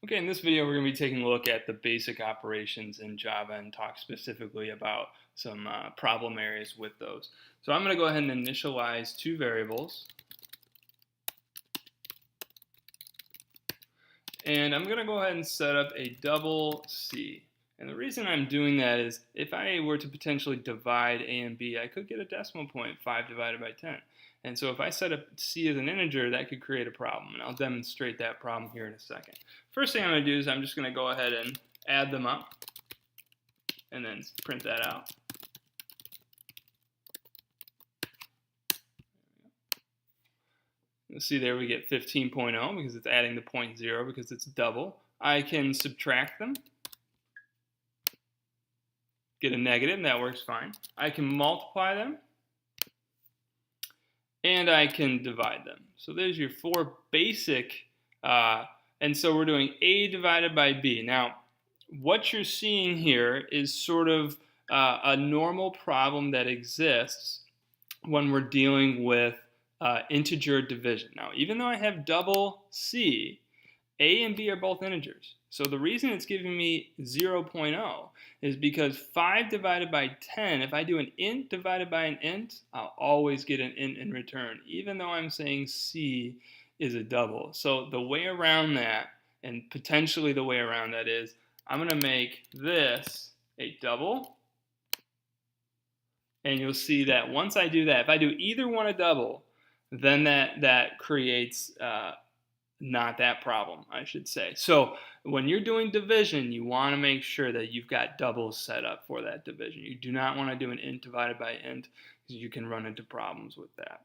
Okay, in this video we're going to be taking a look at the basic operations in Java and talk specifically about some problem areas with those. So I'm going to go ahead and initialize two variables, and I'm going to go ahead and set up a double C. And the reason I'm doing that is if I were to potentially divide A and B, I could get a decimal point, 5 divided by 10. And so if I set up C as an integer, that could create a problem. And I'll demonstrate that problem here in a second. First thing I'm going to do is I'm just going to go ahead and add them up and then print that out. You'll see there we get 15.0 because it's adding the 0.0 because it's double. I can subtract them, get a negative, and that works fine. I can multiply them, and I can divide them. So there's your four basic, and so we're doing A divided by B. Now, what you're seeing here is sort of a normal problem that exists when we're dealing with integer division. Now, even though I have double C, A and B are both integers. So the reason it's giving me 0.0 is because 5 divided by 10, if I do an int divided by an int, I'll always get an int in return, even though I'm saying C is a double. So the way around that, and potentially the way around that is, I'm going to make this a double. And you'll see that once I do that, if I do either one a double, then that creates not that problem, I should say. So when you're doing division, you want to make sure that you've got doubles set up for that division. You do not want to do an int divided by int because you can run into problems with that.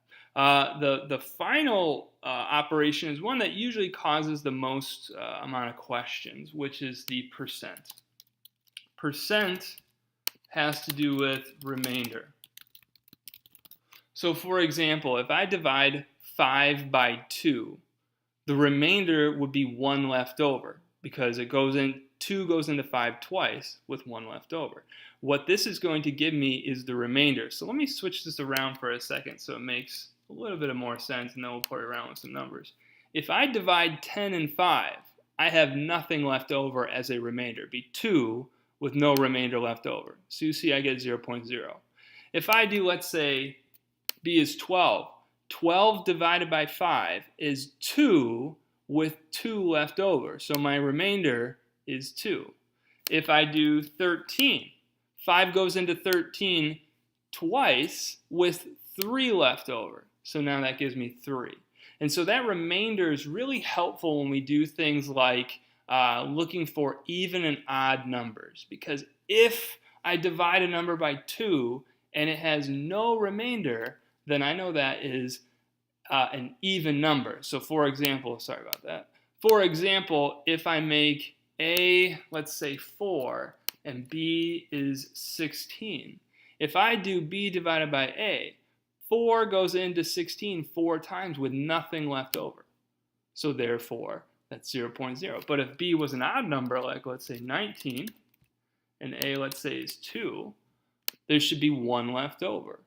The final operation is one that usually causes the most amount of questions, which is the percent. Percent has to do with remainder. So for example, if I divide 5 by 2, the remainder would be 1 left over because 2 goes into 5 twice with 1 left over. What this is going to give me is the remainder. So let me switch this around for a second so it makes a little bit of more sense, and then we'll play around with some numbers. If I divide 10 and 5, I have nothing left over as a remainder. It'd be 2 with no remainder left over. So you see I get 0.0. If I do, let's say, B is 12. 12 divided by 5 is 2 with 2 left over. So my remainder is 2. If I do 13, 5 goes into 13 twice with 3 left over. So now that gives me 3. And so that remainder is really helpful when we do things like looking for even and odd numbers. Because if I divide a number by 2 and it has no remainder, then I know that is an even number. So for example, sorry about that. For example, if I make A, let's say 4, and B is 16. If I do B divided by A, 4 goes into 16 4 times with nothing left over. So therefore, that's 0.0. But if B was an odd number, like let's say 19, and A, let's say, is 2, there should be 1 left over.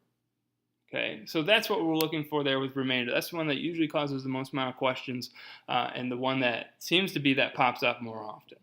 Okay, so that's what we're looking for there with remainder. That's the one that usually causes the most amount of questions, and the one that seems to be that pops up more often.